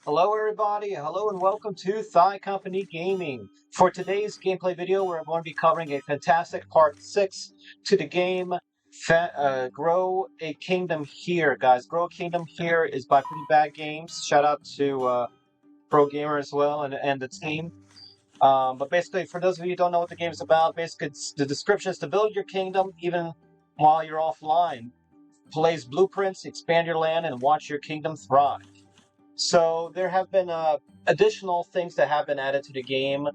Hello everybody, hello and welcome to Thigh Company Gaming. For today's gameplay video, we're going to be covering a fantastic part 6 to the game Grow a Kingdom Here. Guys, Grow a Kingdom Here is by Pretty Bad Games. Shout out to Pro Gamer as well and the team. But basically, for those of you who don't know what the game is about, basically the description is to build your kingdom even while you're offline. Place blueprints, expand your land, and watch your kingdom thrive. So there have been additional things that have been added to the game.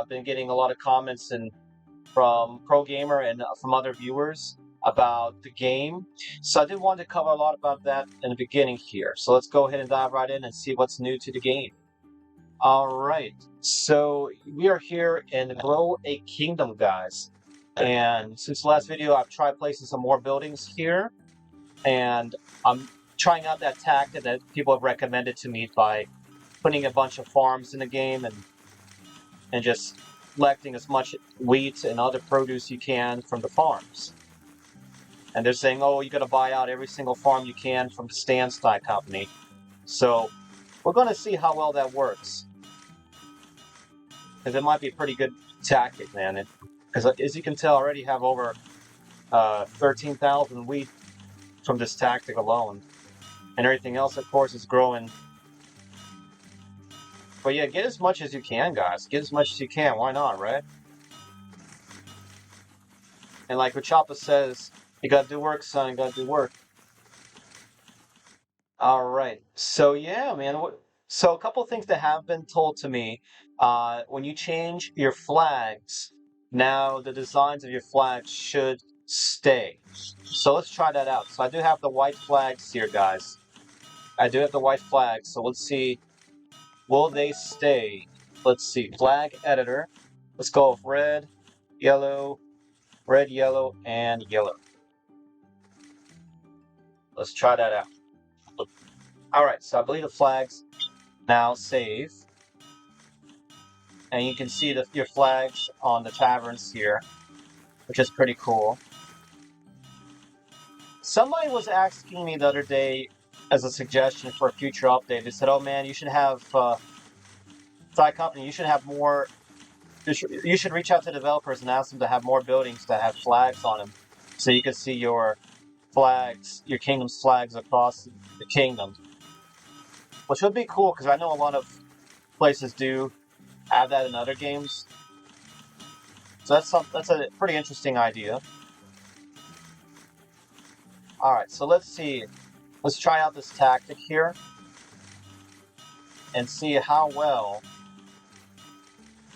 Been getting a lot of comments from Pro Gamer and from other viewers about the game. So I did want to cover a lot about that in the beginning here. So let's go ahead and dive right in and see what's new to the game. All right, so we are here in Grow a Kingdom, guys. And since the last video, I've tried placing some more buildings here. And I'm trying out that tactic that people have recommended to me by putting a bunch of farms in the game and just collecting as much wheat and other produce you can from the farms. And they're saying, oh, you got to buy out every single farm you can from the Thigh Company. So we're going to see how well that works. Because it might be a pretty good tactic, man. Because as you can tell, I already have over 13,000 wheat from this tactic alone. And everything else, of course, is growing. But yeah, get as much as you can, guys. Get as much as you can. Why not, right? And like Rachapa says, you gotta do work, son. You gotta do work. All right. So yeah, man. So a couple things that have been told to me. When you change your flags, now the designs of your flags should stay. So let's try that out. So I do have the white flags here, guys. I do have the white flags. So let's see. Will they stay? Let's see. Flag editor. Let's go with red, yellow, and yellow. Let's try that out. Alright, so I believe the flags now save. And you can see your flags on the taverns here, which is pretty cool. Somebody was asking me the other day as a suggestion for a future update. They said, oh man, you should have, Thigh Company, you should have more, you should reach out to developers and ask them to have more buildings that have flags on them. So you can see your flags, your kingdom's flags across the kingdom. Which would be cool, because I know a lot of places do have that in other games. So that's a pretty interesting idea. Alright, so let's see. Let's try out this tactic here. And see how well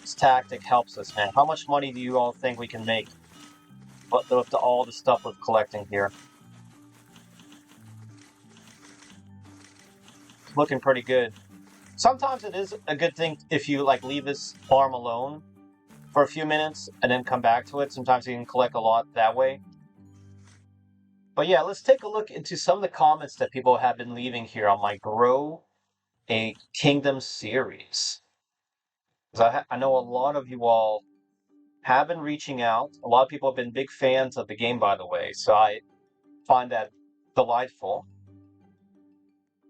this tactic helps us, man. How much money do you all think we can make with all the stuff we're collecting here? Looking pretty good. Sometimes it is a good thing if you like leave this farm alone for a few minutes and then come back to it. Sometimes you can collect a lot that way. But yeah, let's take a look into some of the comments that people have been leaving here on my Grow a Kingdom series. Because I know a lot of you all have been reaching out. A lot of people have been big fans of the game, by the way, so I find that delightful.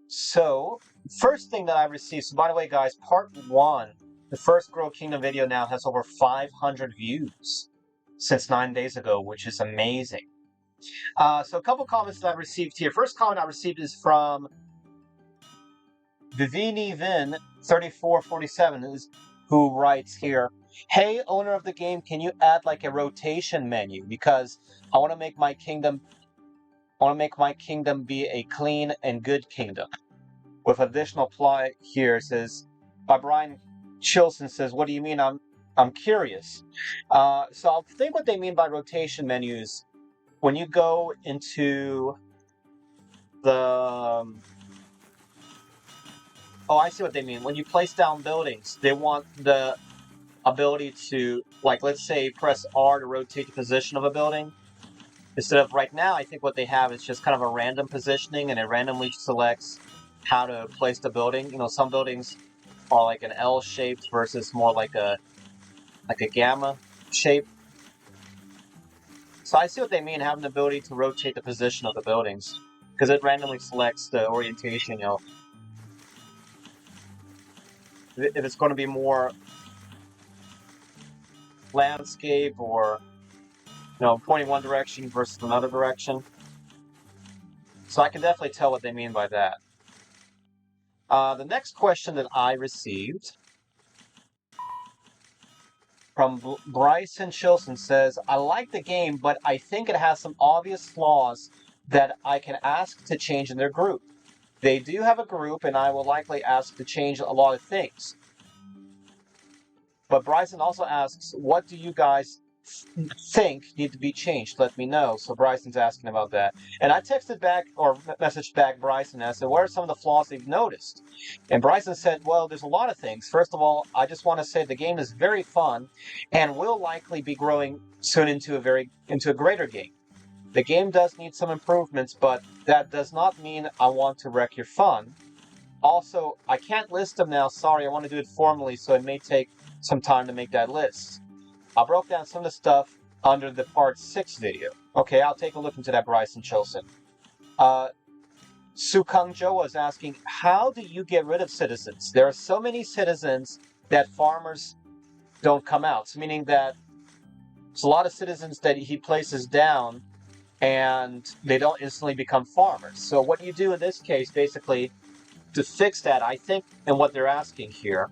So, first thing that I received, so by the way, guys, part 1, the first Grow Kingdom video now has over 500 views since 9 days ago, which is amazing. So a couple comments that I received here. First comment I received is from Vivini Vin 3447, who writes here, hey, owner of the game, can you add like a rotation menu? Because I want to make my kingdom be a clean and good kingdom. With additional plot here, says by Brian Chilson says, what do you mean? I'm curious. So I think what they mean by rotation menus, when you go into the oh, I see what they mean. When you place down buildings, they want the ability to, like, let's say, press R to rotate the position of a building. Instead of right now, I think what they have is just kind of a random positioning, and it randomly selects how to place the building. You know, some buildings are like an L shaped versus more like a gamma shape. So I see what they mean, having the ability to rotate the position of the buildings, because it randomly selects the orientation, you know. if it's going to be more landscape or, pointing one direction versus another direction. So I can definitely tell what they mean by that. The next question that I received from Bryson Chilson says, I like the game, but I think it has some obvious flaws that I can ask to change in their group. They do have a group, and I will likely ask to change a lot of things. But Bryson also asks, what do you guys think need to be changed? Let me know. So Bryson's asking about that. And I texted back, or messaged back Bryson, and I said, what are some of the flaws that you've noticed? And Bryson said, well, there's a lot of things. First of all, I just want to say the game is very fun and will likely be growing soon into a greater game. The game does need some improvements, but that does not mean I want to wreck your fun. Also, I can't list them now. Sorry, I want to do it formally, so it may take some time to make that list. I broke down some of the stuff under the Part 6 video. Okay, I'll take a look into that, Bryson Chilson. Su Kung Jo was asking, how do you get rid of citizens? There are so many citizens that farmers don't come out, so meaning that there's a lot of citizens that he places down and they don't instantly become farmers. So what you do in this case, basically, to fix that, I think, and what they're asking here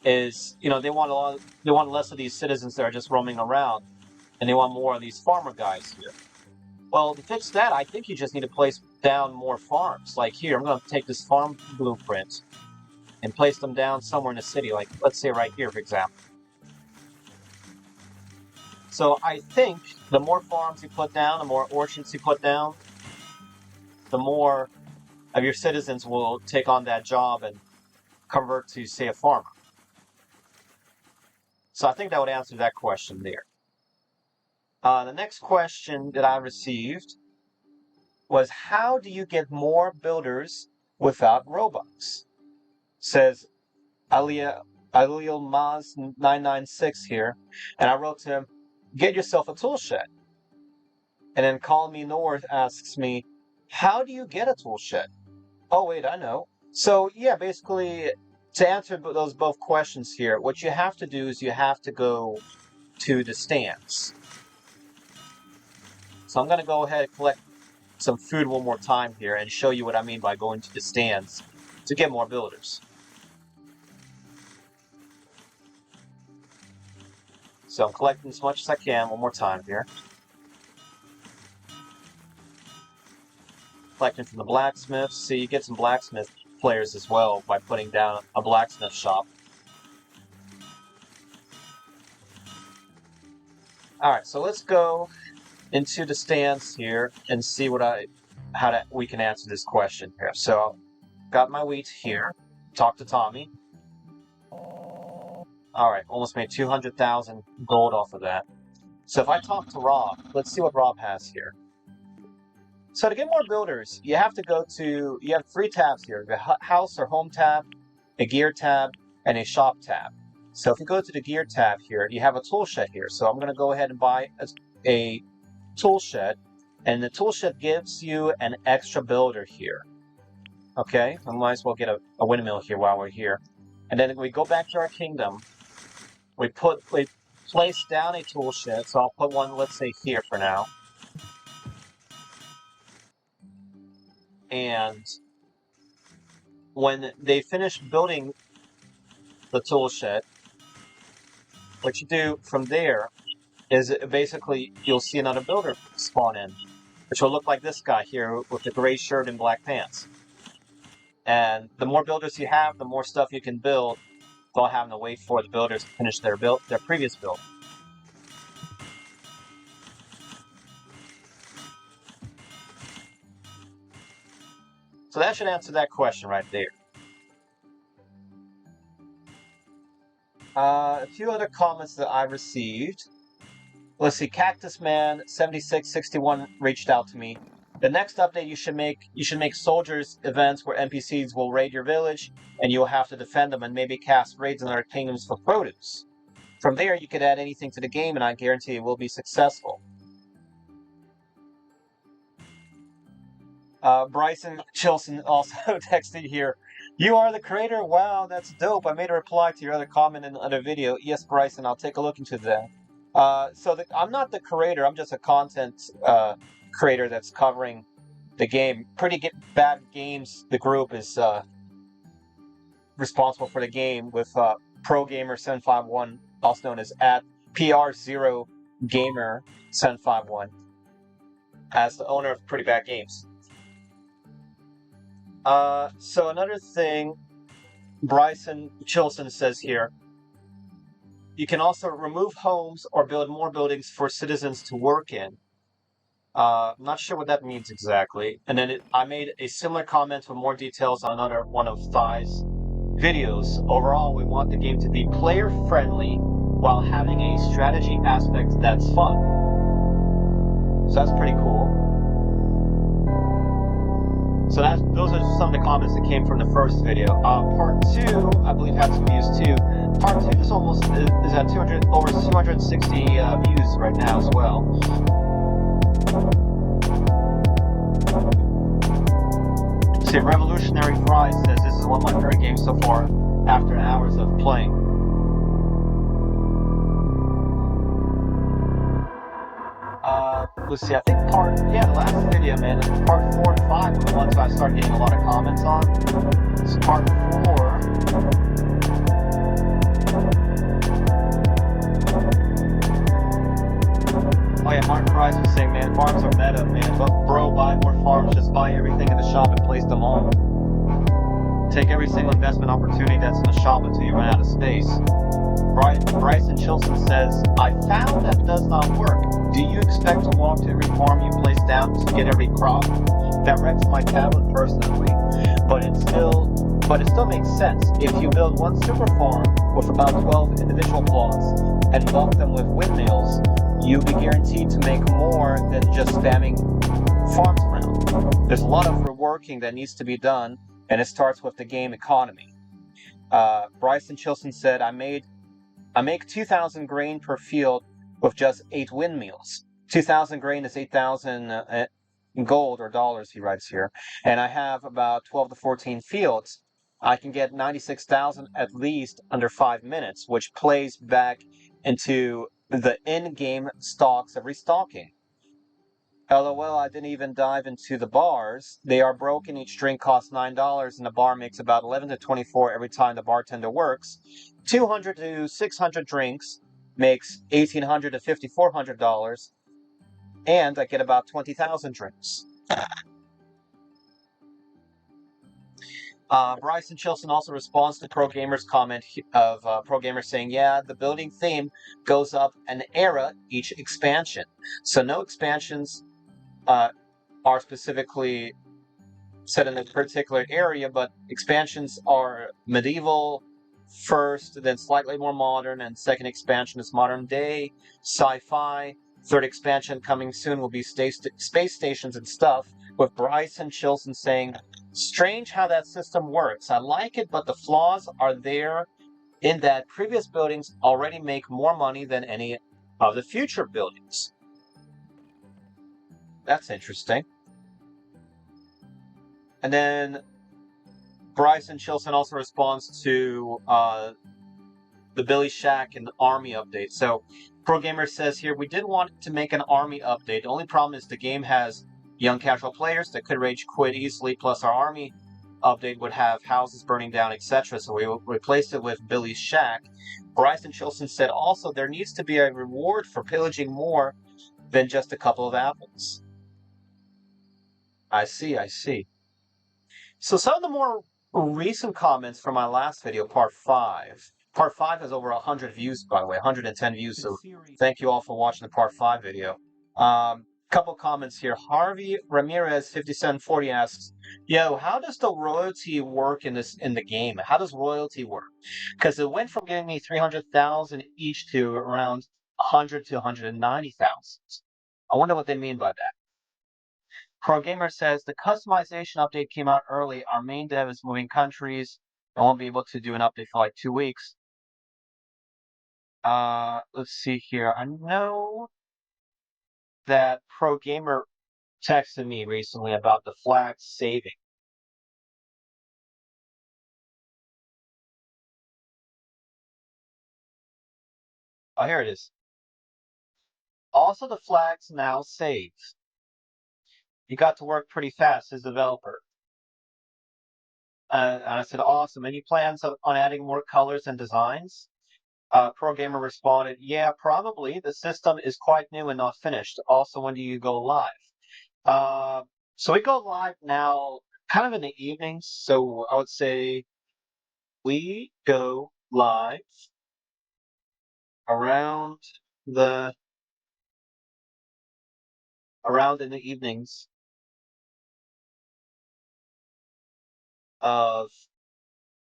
is, they want less of these citizens that are just roaming around, and they want more of these farmer guys here. Well, to fix that, I think you just need to place down more farms. Like here, I'm going to take this farm blueprint and place them down somewhere in the city, like let's say right here, for example. So I think the more farms you put down, the more orchards you put down, the more of your citizens will take on that job and convert to, say, a farmer. So I think that would answer that question there. The next question that I received was, how do you get more builders without Robux? Says Alil Maz 996 here, and I wrote to him, get yourself a tool shed. And then Call Me North asks me, how do you get a tool shed? Oh wait, I know. So yeah, basically, to answer those both questions here, what you have to do is you have to go to the stands. So I'm going to go ahead and collect some food one more time here and show you what I mean by going to the stands to get more builders. So I'm collecting as much as I can one more time here. Collecting from the blacksmiths. See, you get some blacksmith players as well by putting down a blacksmith shop. Alright, so let's go into the stands here and see how we can answer this question here. So, got my wheat here. Talk to Tommy. Alright, almost made 200,000 gold off of that. So if I talk to Rob, let's see what Rob has here. So to get more builders, you have three tabs here. The house or home tab, a gear tab, and a shop tab. So if you go to the gear tab here, you have a tool shed here. So I'm going to go ahead and buy a tool shed, and the tool shed gives you an extra builder here. Okay, I might as well get a windmill here while we're here. And then we go back to our kingdom. We place down a tool shed, so I'll put one, let's say, here for now. And when they finish building the tool shed, what you do from there is basically you'll see another builder spawn in, which will look like this guy here with the gray shirt and black pants. And the more builders you have, the more stuff you can build without having to wait for the builders to finish their previous build. So that should answer that question right there. A few other comments that I received. Let's see, Cactus Man 7661 reached out to me. The next update you should make soldiers events where NPCs will raid your village and you'll have to defend them and maybe cast raids in other kingdoms for produce. From there you could add anything to the game and I guarantee it will be successful. Bryson Chilson also texted here, You are the creator? Wow, that's dope. I made a reply to your other comment in another video. Yes, Bryson, I'll take a look into that. I'm not the creator. I'm just a content creator that's covering the game. Bad Games, the group, is responsible for the game with Pro Gamer 751, also known as at PR0Gamer 751, as the owner of Pretty Bad Games. So another thing Bryson Chilson says here, you can also remove homes or build more buildings for citizens to work in. I'm not sure what that means exactly. And then I made a similar comment with more details on another one of Thai's videos. Overall, we want the game to be player-friendly while having a strategy aspect that's fun. So that's pretty cool. So those are some of the comments that came from the first video. Part 2, I believe, had some views too. Part 2, this almost is at over 260 views right now as well. See, Revolutionary Fry says this is one of my favorite games so far after hours of playing. Let's see, I think the last video, man, part 4 and 5 were the ones I started getting a lot of comments on. It's part 4. Oh yeah, Mark Price was saying, man, farms are meta, man. But bro, buy more farms, just buy everything in the shop and place them all. Take every single investment opportunity that's in the shop until you run out of space. Bryson Chilson says, I found that does not work. Do you expect to walk to every farm you place down to get every crop? That wrecks my tablet personally, but it still makes sense. If you build one super farm with about 12 individual plots and bulk them with windmills, you'll be guaranteed to make more than just spamming farms around. There's a lot of reworking that needs to be done, and it starts with the game economy. Bryson Chilson said, I make 2,000 grain per field with just 8 windmills. 2,000 grain is 8,000 gold or dollars, he writes here. And I have about 12 to 14 fields. I can get 96,000 at least under 5 minutes, which plays back into the in-game stocks of restocking. LOL, I didn't even dive into the bars. They are broken. Each drink costs $9, and the bar makes about 11 to 24 every time the bartender works. 200 to 600 drinks makes $1,800 to $5,400, and I get about 20,000 drinks. Bryson Chilson also responds to Pro Gamer's comment of Pro Gamer saying, yeah, the building theme goes up an era each expansion. So no expansions are specifically set in a particular area, but expansions are medieval first, then slightly more modern, and second expansion is modern day, sci-fi. Third expansion coming soon will be space stations and stuff, with Bryson Chilson saying, strange how that system works. I like it, but the flaws are there in that previous buildings already make more money than any of the future buildings. That's interesting. And then Bryson Chilson also responds to the Billy Shack and Army update. So, Pro Gamer says here, we did want to make an Army update. The only problem is the game has young casual players that could rage quit easily, plus our Army update would have houses burning down, etc. So we replaced it with Billy's Shack. Bryson Chilson said also there needs to be a reward for pillaging more than just a couple of apples. I see. So some of the more recent comments from my last video, part 5. Part 5 has over 100 views, by the way, 110 views, so thank you all for watching the part 5 video. Couple comments here. Harvey Ramirez 5740 asks, yo, how does the royalty work in the game? How does royalty work? Because it went from giving me 300,000 each to around 100 to 190,000. I wonder what they mean by that. Pro Gamer says the customization update came out early. Our main dev is moving countries. I won't be able to do an update for like 2 weeks. Let's see here. I know that Pro Gamer texted me recently about the flag saving. Oh, here it is. Also, the flag's now saved. You got to work pretty fast as a developer. And I said, awesome. Any plans on adding more colors and designs? Pro Gamer responded, yeah, probably. The system is quite new and not finished. Also, when do you go live? Uh, so we go live now kind of in the evenings. So I would say we go live around the around in the evenings of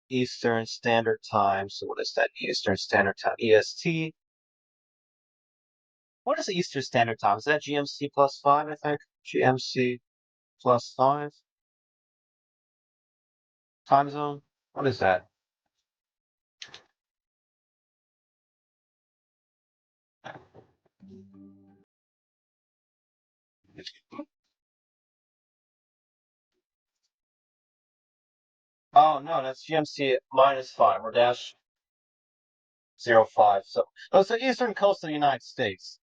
Eastern Standard Time. So what is that? Eastern Standard Time, EST. What is the Eastern Standard Time? Is that GMC plus 5, I think? GMC plus 5 time zone? What is that? Oh, no, that's GMC minus 5 or dash 05. So, oh, it's the eastern coast of the United States.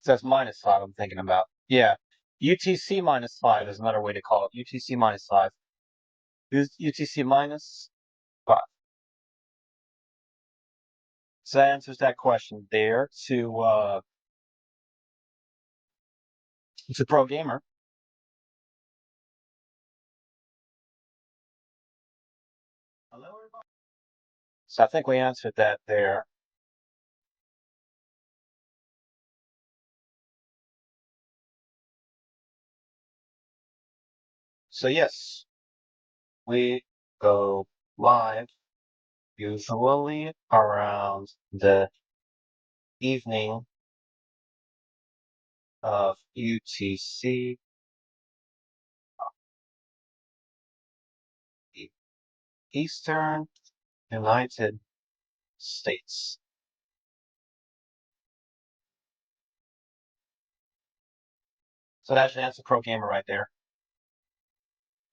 So that's minus 5 I'm thinking about. Yeah. UTC minus 5 is another way to call it. UTC minus 5. UTC minus 5. So that answers that question there to Pro Gamer. Hello, everybody. So I think we answered that there. So yes, we go live usually around the evening of UTC, Eastern United States. So that should answer Pro Gamer right there.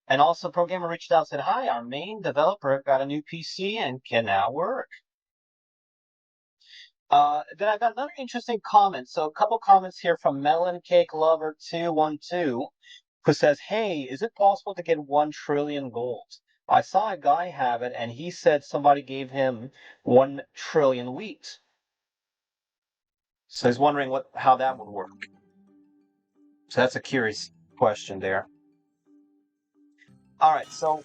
And also, Pro Gamer reached out and said, hi, our main developer got a new PC and can now work. Then I got another interesting comment. So a couple comments here from Melon Cake Lover 212, who says, hey, is it possible to get 1 trillion gold? I saw a guy have it, and he said somebody gave him 1 trillion wheat. So he's wondering how that would work. So that's a curious question there. All right, so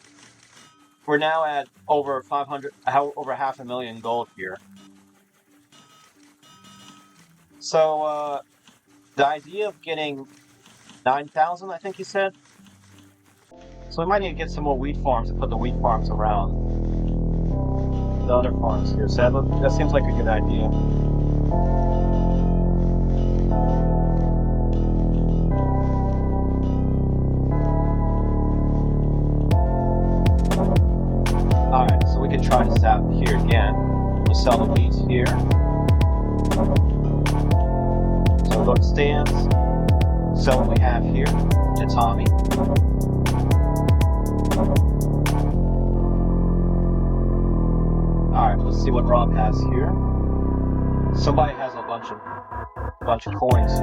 we're now at over 500, over 500,000 gold here. So the idea of getting 9,000, I think he said. So we might need to get some more wheat farms and put the wheat farms around the other farms here. So that seems like a good idea. Alright, so we can try this out here again. We'll sell the wheat here. So look, stands. So what we have here to Tommy. Alright, let's see what Rob has here. Somebody has a bunch of coins.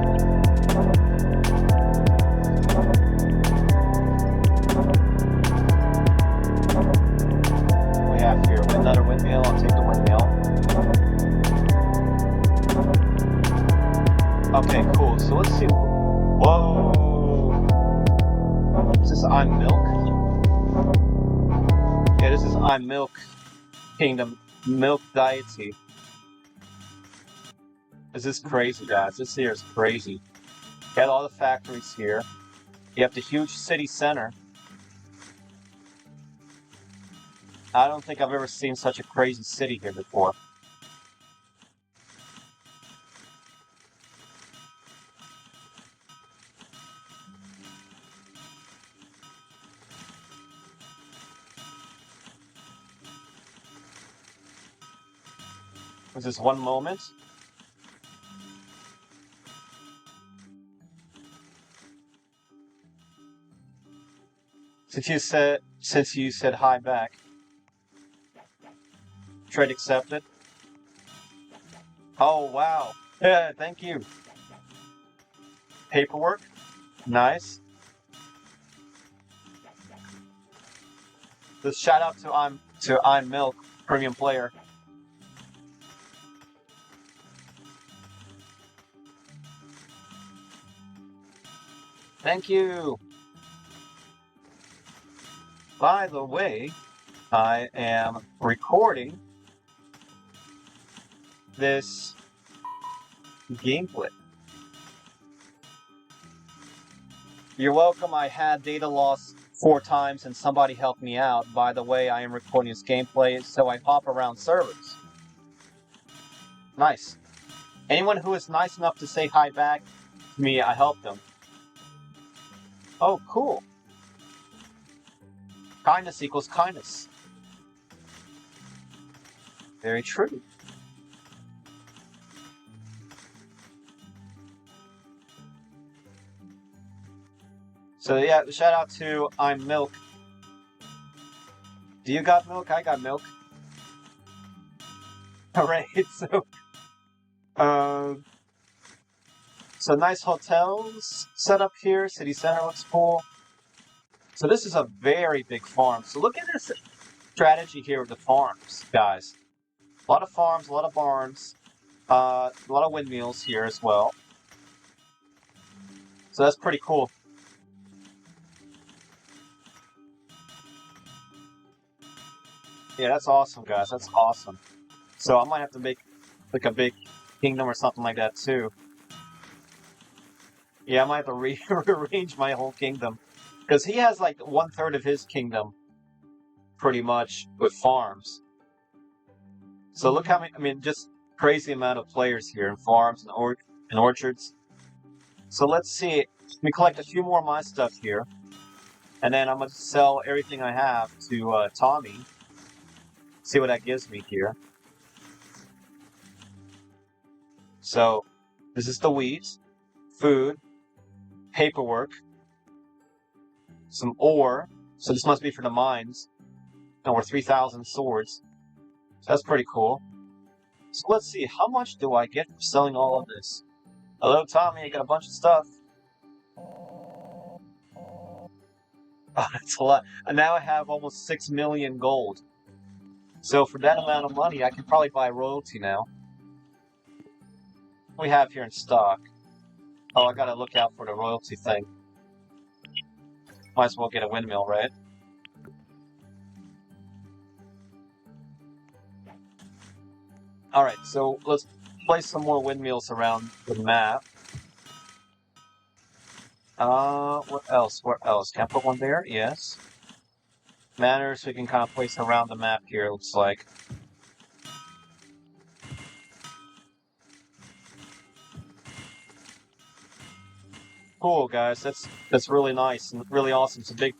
We have here another windmill. I'll take the windmill. Okay, cool. So let's see. Whoa! Is this I'm Milk? Yeah, this is I'm Milk Kingdom. Milk Deity. This is crazy, guys. This here is crazy. Got all the factories here. You have the huge city center. I don't think I've ever seen such a crazy city here before. There's this one moment. Since you said hi back. Trade accepted. Oh, wow. Yeah, thank you. Paperwork. Nice. This shout out to I'm Milk, premium player. Thank you. By the way, I am recording this gameplay. You're welcome. I had data loss 4 times and somebody helped me out. By the way, I am recording this gameplay, so I hop around servers. Nice. Anyone who is nice enough to say hi back to me, I help them. Oh, cool. Kindness equals kindness. Very true. So yeah, shout out to I'm Milk. Do you got milk? I got milk. Alright, so nice hotels set up here. City center looks cool. So this is a very big farm. So look at this strategy here with the farms, guys. A lot of farms, a lot of barns, a lot of windmills here as well. So that's pretty cool. Yeah, that's awesome, guys. That's awesome. So I might have to make like a big kingdom or something like that too. Yeah, I might have to rearrange my whole kingdom. Because he has like 1/3 of his kingdom pretty much with farms. So look how many, I mean, just crazy amount of players here in farms and orchards. So let's see. Let me collect a few more of my stuff here. And then I'm going to sell everything I have to Tommy. See what that gives me here. So this is the wheat, food, paperwork, some ore. So this must be for the mines. And we're 3,000 swords. So that's pretty cool. So let's see, how much do I get for selling all of this? Hello, Tommy, I got a bunch of stuff. Oh, that's a lot. And now I have almost 6 million gold. So for that amount of money, I can probably buy royalty now. What do we have here in stock? Oh, I gotta look out for the royalty thing. Might as well get a windmill, right? Alright, so let's place some more windmills around the map. What else? Where else? Can I put one there? Yes. Manors we can kind of place around the map here, it looks like. Cool, guys. That's really nice and really awesome. So big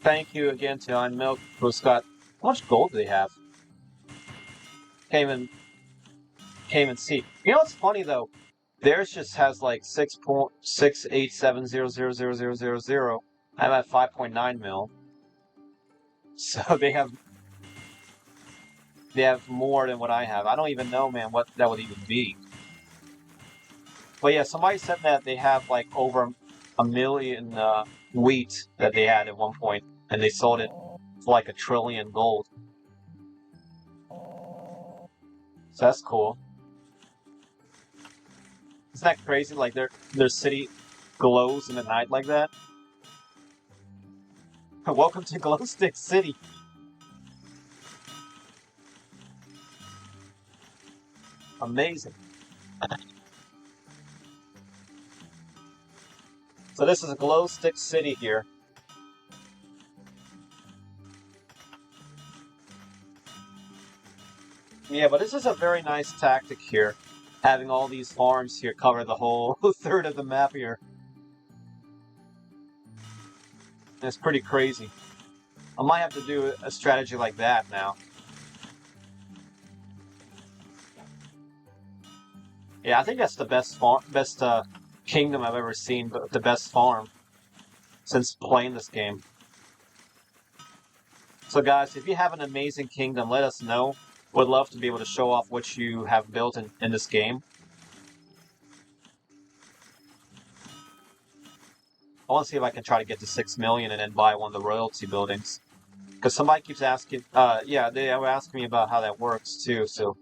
thank you again to On Milk, who's got... How much gold do they have? Came and see. You know what's funny though? Theirs just has like 6.687000000. I'm at 5.9 mil. So they have more than what I have. I don't even know, man, what that would even be. But yeah, somebody said that they have like over 1 million wheat that they had at one point, and they sold it for like 1 trillion gold. So that's cool. Isn't that crazy? Like their city glows in the night like that. Welcome to Glowstick City. Amazing. So this is a Glowstick City here. Yeah, but this is a very nice tactic here. Having all these farms here cover the whole third of the map here. It's pretty crazy. I might have to do a strategy like that now. Yeah, I think that's the best kingdom I've ever seen, but the best farm since playing this game. So guys, if you have an amazing kingdom, let us know. would love to be able to show off what you have built in this game. I want to see if I can try to get to 6 million and then buy one of the royalty buildings. Because somebody keeps asking, yeah, they were asking me about how that works too, so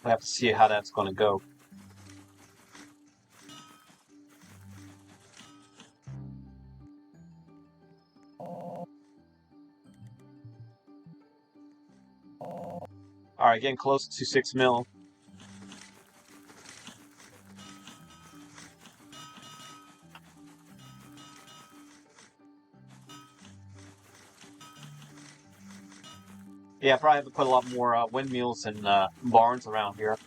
I have to see how that's going to go. Alright, getting close to 6 mil. Yeah, I probably have to put a lot more windmills and barns around here.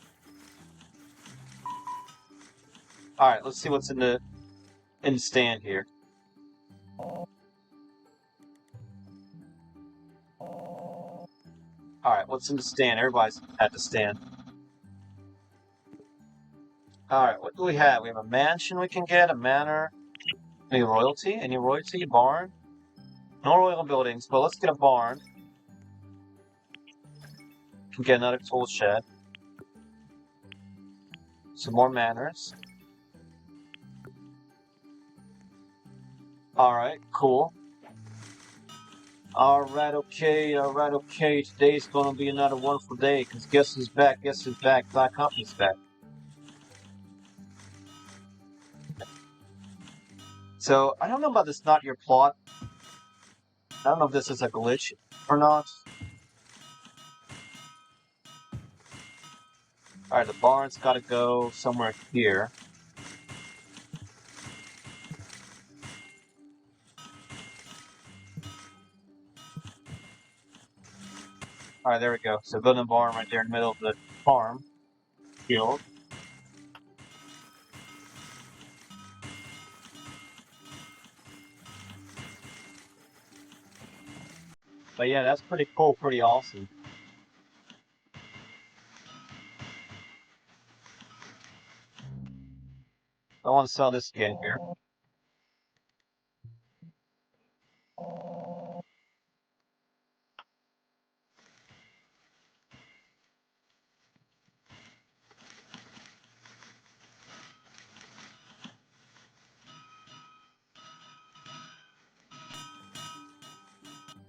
Alright, let's see what's in the stand here. Alright, what's in the stand? Everybody's at the stand. Alright, what do we have? We have a mansion we can get, a manor. Any royalty? Any royalty? Barn? No royal buildings, but let's get a barn. Can get another tool shed. Some more manors. Alright, cool. Alright, okay. Today's gonna be another wonderful day, because guess who's back? Black Company's back. So, I don't know about this not your plot. I don't know if this is a glitch or not. Alright, the barn's gotta go somewhere here. Alright, there we go. So building a barn right there in the middle of the farm field. But yeah, that's pretty cool, pretty awesome. I want to sell this again here.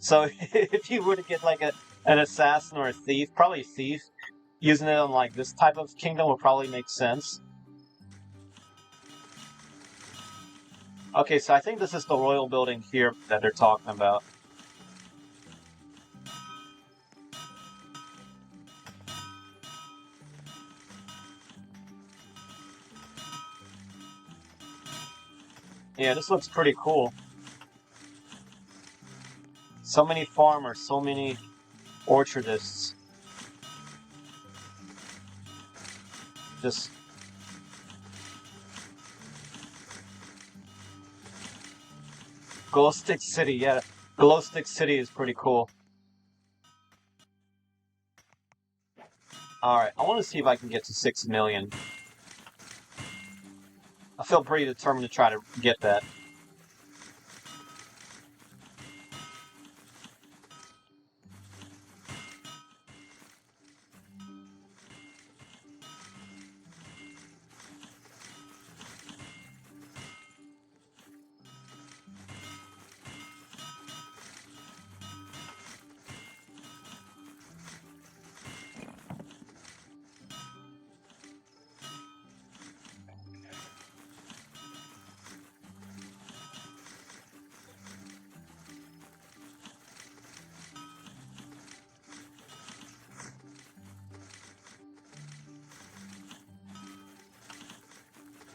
So if you were to get like an assassin or a thief, probably a thief, using it on like this type of kingdom would probably make sense. Okay, so I think this is the royal building here that they're talking about. Yeah, this looks pretty cool. So many farmers, so many orchardists. Just Glow Stick City, yeah. Glow Stick City is pretty cool. Alright, I want to see if I can get to 6 million. I feel pretty determined to try to get that.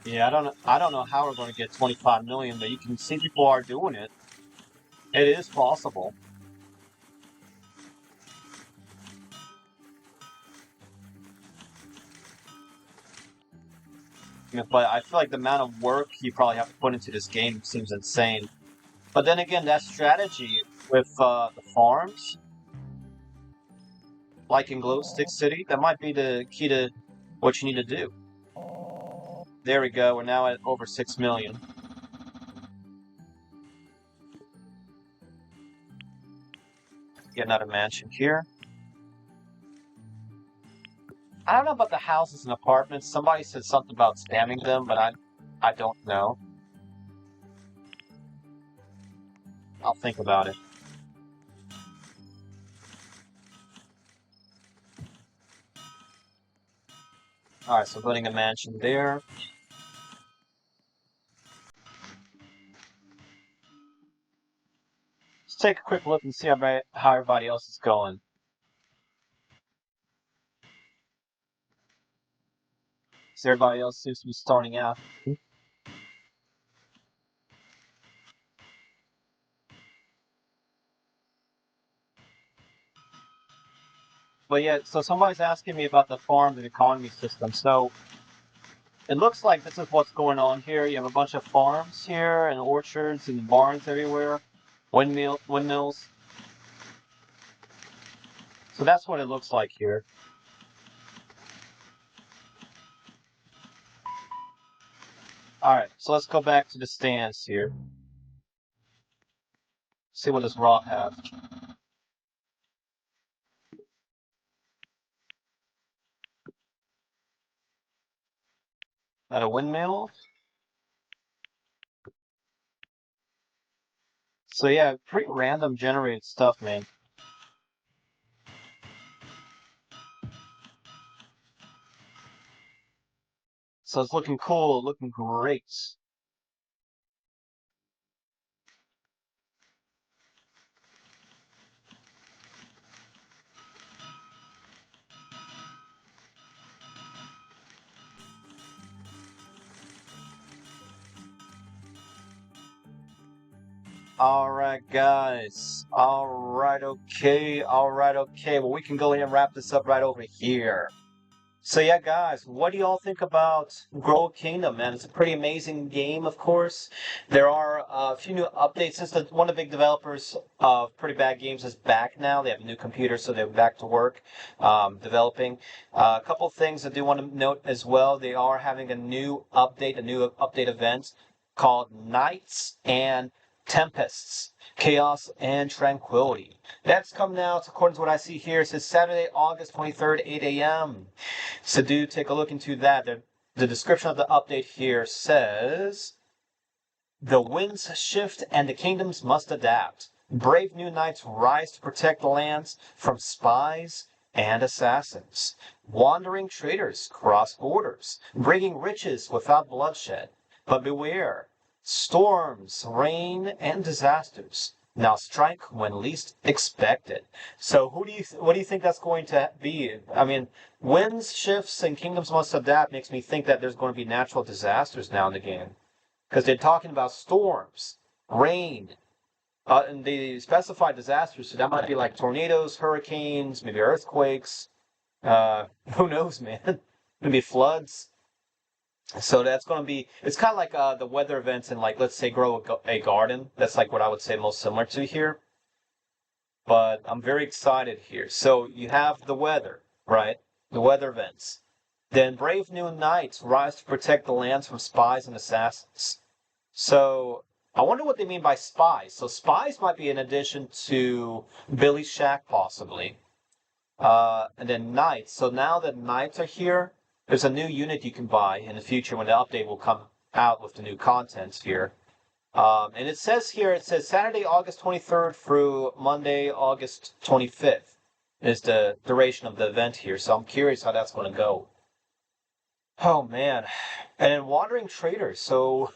Yeah, I don't know how we're going to get 25 million, but you can see people are doing it. It is possible. Yeah, but I feel like the amount of work you probably have to put into this game seems insane. But then again, that strategy with the farms, like in Glow Stick City, that might be the key to what you need to do. There we go, we're now at over 6 million. Get another mansion here. I don't know about the houses and apartments. Somebody said something about spamming them, but I don't know. I'll think about it. Alright, so building a mansion there. Let's take a quick look and see how everybody else is going. So everybody else seems to be starting out. But yeah, so somebody's asking me about the farm and economy system. So it looks like this is what's going on here. You have a bunch of farms here and orchards and barns everywhere, windmills. So that's what it looks like here. All right, so let's go back to the stands here. See what does Rock have. At a windmill. So yeah, pretty random generated stuff, man. So it's looking cool, looking great. Alright, guys. Alright, okay. Alright, okay. Well, we can go ahead and wrap this up right over here. So yeah, guys, what do y'all think about Grow a Kingdom, man? It's a pretty amazing game, of course. There are a few new updates since one of the big developers of Pretty Bad Games is back now. They have a new computer, so they're back to work developing. A couple of things I do want to note as well. They are having a new update event called Nights and Tempests, Chaos and Tranquility. That's coming out, according to what I see here. It says Saturday, August 23rd, 8 a.m. So do take a look into that. The description of the update here says, the winds shift and the kingdoms must adapt. Brave new knights rise to protect the lands from spies and assassins. Wandering traders cross borders, bringing riches without bloodshed. But beware, storms, rain, and disasters now strike when least expected. So what do you think that's going to be? I mean, winds, shifts, and kingdoms must adapt makes me think that there's going to be natural disasters now in the game. Because they're talking about storms, rain, and they specify disasters, so that might be like tornadoes, hurricanes, maybe earthquakes, who knows, man? Maybe floods. So that's going to be, it's kind of like the weather events in, like, let's say, grow a garden. That's like what I would say most similar to here. But I'm very excited here. So you have the weather, right? The weather events. Then brave new knights rise to protect the lands from spies and assassins. So I wonder what they mean by spies. So spies might be an addition to Billy's Shack, possibly. And then knights. So now that knights are here, there's a new unit you can buy in the future when the update will come out with the new contents here. And it says Saturday, August 23rd through Monday, August 25th is the duration of the event here. So I'm curious how that's going to go. Oh, man. And then Wandering Traders. So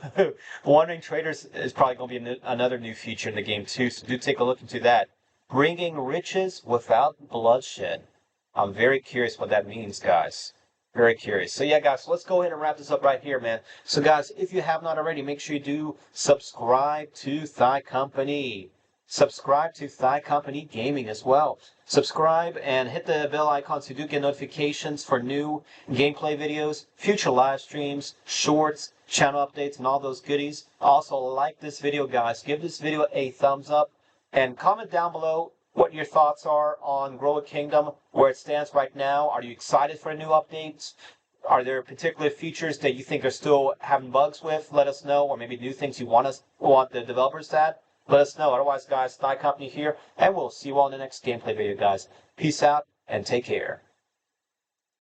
Wandering Traders is probably going to be another new feature in the game, too. So do take a look into that. Bringing riches without bloodshed. I'm very curious what that means, guys. Very curious. So yeah, guys, so let's go ahead and wrap this up right here, man. So guys, if you have not already, make sure you do subscribe to Thigh Company. Subscribe to Thigh Company Gaming as well. Subscribe and hit the bell icon so you do get notifications for new gameplay videos, future live streams, shorts, channel updates, and all those goodies. Also, like this video, guys. Give this video a thumbs up and comment down below what your thoughts are on Grow a Kingdom, where it stands right now. Are you excited for new updates? Are there particular features that you think are still having bugs with? Let us know. Or maybe new things you want the developers to add? Let us know. Otherwise, guys, Thigh Company here, and we'll see you all in the next gameplay video, guys. Peace out, and take care.